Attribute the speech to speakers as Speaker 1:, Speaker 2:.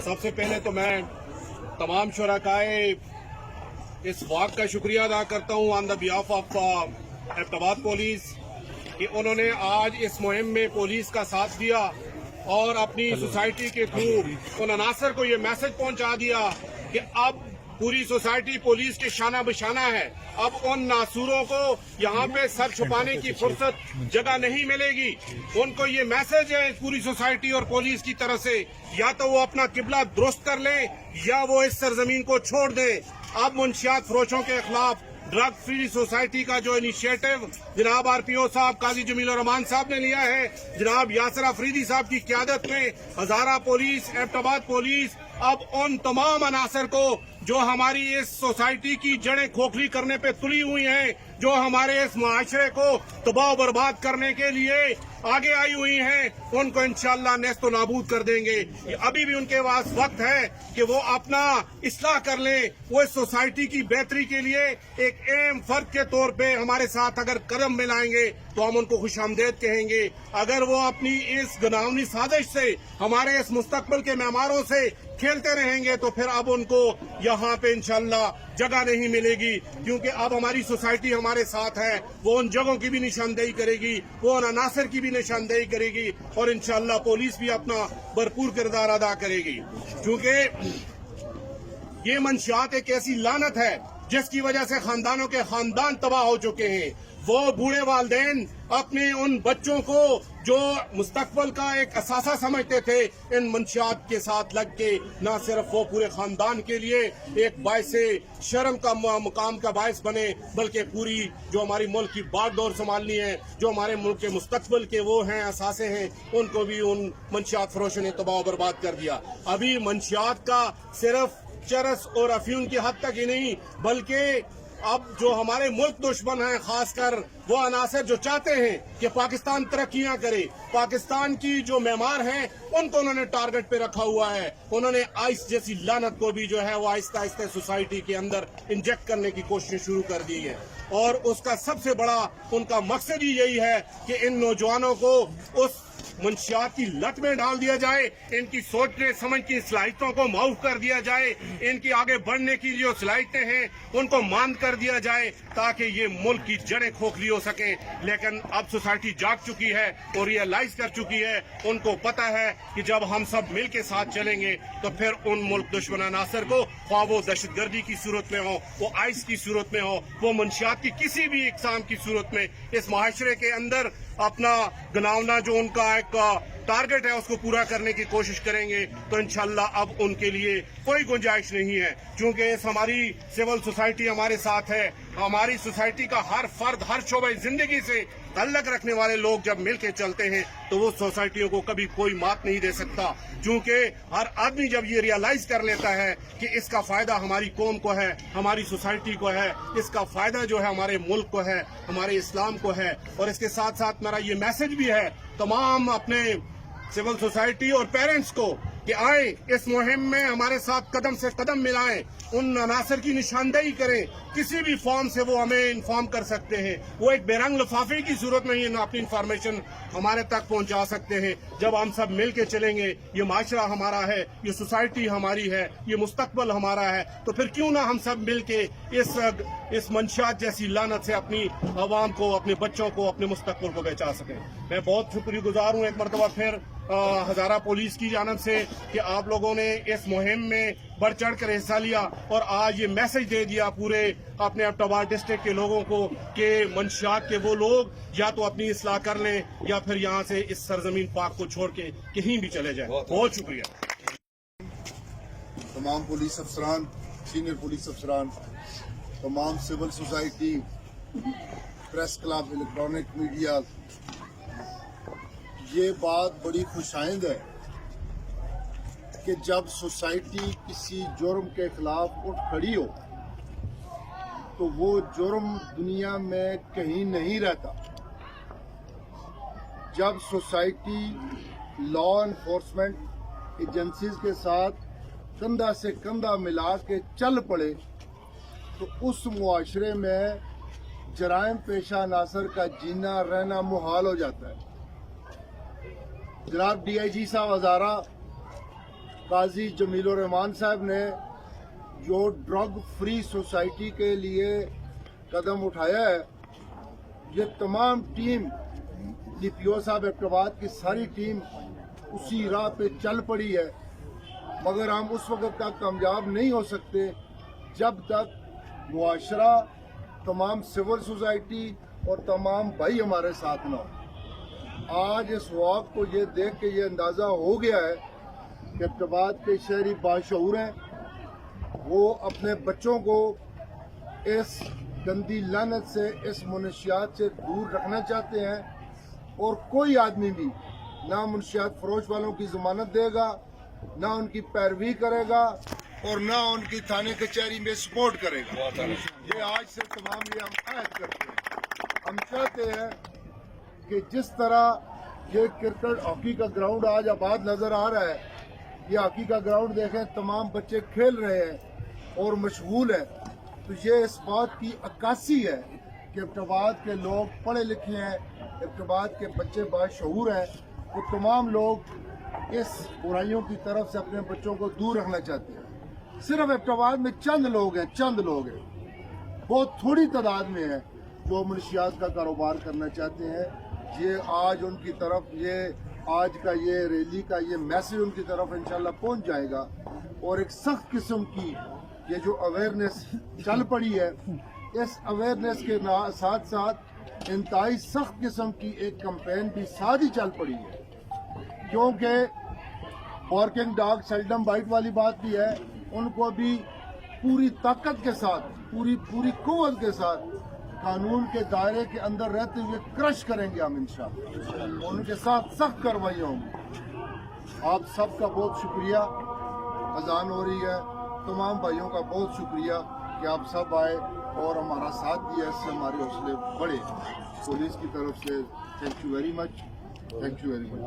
Speaker 1: سب سے پہلے تو میں تمام شرکائے اس واقع کا شکریہ ادا کرتا ہوں آن دا بیہاف آف ایبٹ آباد پولیس کہ انہوں نے آج اس مہم میں پولیس کا ساتھ دیا اور اپنی سوسائٹی کے تھرو ان عناصر کو یہ میسج پہنچا دیا کہ اب پوری سوسائٹی پولیس کے شانہ بشانہ ہے. اب ان ناسوروں کو یہاں پہ سر چھپانے کی فرصت جگہ نہیں ملے گی. ان کو یہ میسج ہے پوری سوسائٹی اور پولیس کی طرف سے یا تو وہ اپنا قبلہ درست کر لیں یا وہ اس سرزمین کو چھوڑ دیں. اب منشیات فروشوں کے خلاف ڈرگ فری سوسائٹی کا جو انیشیٹو جناب آر پی او صاحب قاضی جمیل الرحمان صاحب نے لیا ہے، جناب یاسر افریدی صاحب کی قیادت میں ہزارہ پولیس، ایبٹ آباد پولیس اب ان تمام عناصر کو جو ہماری اس سوسائٹی کی جڑیں کھوکھلی کرنے پہ تلی ہوئی ہیں، جو ہمارے اس معاشرے کو تباہ و برباد کرنے کے لیے آگے آئی ہوئی ہیں، ان کو انشاءاللہ نیست و نابود کر دیں گے. ابھی بھی ان کے پاس وقت ہے کہ وہ اپنا اصلاح کر لیں. وہ اس سوسائٹی کی بہتری کے لیے ایک اہم فرد کے طور پہ ہمارے ساتھ اگر قدم ملائیں گے تو ہم ان کو خوش آمدید کہیں گے. اگر وہ اپنی اس گناہونی سازش سے ہمارے اس مستقبل کے معماروں سے کھیلتے رہیں گے تو پھر اب ان کو یہاں پہ انشاءاللہ جگہ نہیں ملے گی، کیونکہ اب ہماری سوسائٹی ہمارے ساتھ ہے. وہ ان جگہوں کی بھی نشاندہی کرے گی، وہ ان عناصر کی بھی نشاندہی کرے گی اور انشاءاللہ پولیس بھی اپنا بھرپور کردار ادا کرے گی. کیونکہ یہ منشیات ایک ایسی لعنت ہے جس کی وجہ سے خاندانوں کے خاندان تباہ ہو چکے ہیں. وہ بوڑھے والدین اپنے ان بچوں کو جو مستقبل کا ایک اثاثہ سمجھتے تھے ان منشیات کے ساتھ لگ کے نہ صرف وہ پورے خاندان کے لیے ایک باعث شرم کا مقام کا باعث بنے، بلکہ پوری جو ہماری ملک کی باغ ڈور سنبھالنی ہے، جو ہمارے ملک کے مستقبل کے وہ ہیں اثاثے ہیں، ان کو بھی ان منشیات فروشوں نے تباہ و برباد کر دیا. ابھی منشیات کا صرف چرس اور افیون کی حد تک ہی نہیں، بلکہ اب جو ہمارے ملک دشمن ہیں، خاص کر وہ عناصر جو چاہتے ہیں کہ پاکستان ترقیاں کرے، پاکستان کی جو معمار ہیں ان کو انہوں نے ٹارگٹ پہ رکھا ہوا ہے. انہوں نے آئس جیسی لعنت کو بھی جو ہے وہ آہستہ آہستہ سوسائٹی کے اندر انجیکٹ کرنے کی کوشش شروع کر دی ہے. اور اس کا سب سے بڑا ان کا مقصد ہی یہی ہے کہ ان نوجوانوں کو اس منشیات کی لت میں ڈال دیا جائے، ان کی سوچنے سمجھ کی صلاحیتوں کو معاف کر دیا جائے، ان کی آگے بڑھنے کی جو صلاحیتیں ہیں ان کو ماند کر دیا جائے تاکہ یہ ملک کی جڑیں کھوکھلی ہو سکیں. لیکن اب سوسائٹی جاگ چکی ہے اور ریئلائز کر چکی ہے، ان کو پتہ ہے کہ جب ہم سب مل کے ساتھ چلیں گے تو پھر ان ملک دشمن عناصر کو، خواہ وہ دہشت گردی کی صورت میں ہو، وہ آئس کی صورت میں ہو، وہ منشیات کی کسی بھی اقسام کی صورت میں، اس معاشرے کے اندر اپنا گناونا جو ان کا ایک ٹارگٹ ہے اس کو پورا کرنے کی کوشش کریں گے تو انشاءاللہ اب ان کے لیے کوئی گنجائش نہیں ہے. چونکہ اس ہماری سول سوسائٹی ہمارے ساتھ ہے، ہماری سوسائٹی کا ہر فرد ہر شعبہ زندگی سے تعلق رکھنے والے لوگ جب مل کے چلتے ہیں تو وہ سوسائٹیوں کو کبھی کوئی مات نہیں دے سکتا. چونکہ ہر آدمی جب یہ ریئلائز کر لیتا ہے کہ اس کا فائدہ ہماری قوم کو ہے، ہماری سوسائٹی کو ہے، اس کا فائدہ جو ہے ہمارے ملک کو ہے، ہمارے اسلام کو ہے. اور اس کے ساتھ ساتھ میرا یہ میسج بھی ہے تمام اپنے سول سوسائٹی اور پیرنٹس کو کہ آئیں اس مہم میں ہمارے ساتھ قدم سے قدم ملائیں، ان عناصر کی نشاندہی کریں. کسی بھی فارم سے وہ ہمیں انفارم کر سکتے ہیں، وہ ایک بے رنگ لفافے کی صورت میں ہی اپنی انفارمیشن ہمارے تک پہنچا سکتے ہیں. جب ہم سب مل کے چلیں گے، یہ معاشرہ ہمارا ہے، یہ سوسائٹی ہماری ہے، یہ مستقبل ہمارا ہے، تو پھر کیوں نہ ہم سب مل کے اس منشیات جیسی لعنت سے اپنی عوام کو، اپنے بچوں کو، اپنے مستقبل کو بچا سکیں. میں بہت شکریہ گزار ہوں ایک مرتبہ پھر ہزارہ پولیس کی جانب سے کہ آپ لوگوں نے اس مہم میں بڑھ چڑھ کر حصہ لیا اور آج یہ میسج دے دیا پورے اپنے ایبٹ آباد ڈسٹرکٹ کے لوگوں کو کہ منشیات کے وہ لوگ یا تو اپنی اصلاح کر لیں یا پھر یہاں سے اس سرزمین پاک کو چھوڑ کے کہیں بھی چلے جائیں. بہت شکریہ.
Speaker 2: تمام پولیس افسران، سینئر پولیس افسران، تمام civil society, press club, electronic media, یہ بات بڑی خوشائند ہے کہ جب سوسائٹی کسی جرم کے خلاف اٹھ کھڑی ہو تو وہ جرم دنیا میں کہیں نہیں رہتا. جب سوسائٹی لا انفورسمنٹ ایجنسیز کے ساتھ کندھا سے کندھا ملا کے چل پڑے تو اس معاشرے میں جرائم پیشہ عناصر کا جینا رہنا محال ہو جاتا ہے. جناب ڈی آئی جی صاحب ہزارہ قاضی جمیل الرحمان صاحب نے جو ڈرگ فری سوسائٹی کے لیے قدم اٹھایا ہے، یہ تمام ٹیم ڈی پی او صاحب ایبٹ آباد کی ساری ٹیم اسی راہ پہ چل پڑی ہے، مگر ہم اس وقت تک کامیاب نہیں ہو سکتے جب تک معاشرہ، تمام سول سوسائٹی اور تمام بھائی ہمارے ساتھ نہ ہو۔ آج اس واک کو یہ دیکھ کے یہ اندازہ ہو گیا ہے کہ ایبٹ آباد کے شہری باشعور ہیں، وہ اپنے بچوں کو اس گندی لعنت سے، اس منشیات سے دور رکھنا چاہتے ہیں، اور کوئی آدمی بھی نہ منشیات فروش والوں کی ضمانت دے گا، نہ ان کی پیروی کرے گا، اور نہ ان کی تھانے کچہری میں سپورٹ کرے گا۔ یہ آج سے تمام یہ ہم عہد کرتے ہیں۔ ہم چاہتے ہیں کہ جس طرح یہ کرکٹ ہاکی کا گراؤنڈ آج آباد نظر آ رہا ہے، یہ ہاکی کا گراؤنڈ دیکھیں، تمام بچے کھیل رہے ہیں اور مشغول ہیں، تو یہ اس بات کی عکاسی ہے کہ ایبٹ آباد کے لوگ پڑھے لکھے ہیں، ایبٹ آباد کے بچے باشعور ہیں، وہ تمام لوگ اس برائیوں کی طرف سے اپنے بچوں کو دور رکھنا چاہتے ہیں۔ صرف ایبٹ آباد میں چند لوگ ہیں، بہت تھوڑی تعداد میں ہیں جو منشیات کا کاروبار کرنا چاہتے ہیں۔ یہ آج ان کی طرف، یہ آج کا یہ ریلی کا یہ میسج ان کی طرف انشاءاللہ پہنچ جائے گا، اور ایک سخت قسم کی یہ جو اویئرنیس چل پڑی ہے، اس اویئرنیس کے ساتھ ساتھ انتہائی سخت قسم کی ایک کمپین بھی ساتھ ہی چل پڑی ہے، کیونکہ ورکنگ ڈاگ سیلڈم بائٹ والی بات بھی ہے، ان کو بھی پوری طاقت کے ساتھ، پوری قوت کے ساتھ قانون کے دائرے کے اندر رہتے ہوئے کرش کریں گے ہم انشاءاللہ، ان کے ساتھ سخت کارروائیاں ہوں گی۔ آپ سب کا بہت شکریہ۔ اذان ہو رہی ہے، تمام بھائیوں کا بہت شکریہ کہ آپ سب آئے اور ہمارا ساتھ دیا، اس سے ہمارے حوصلے بڑھے۔ پولیس کی طرف سے thank you very much, thank you very much.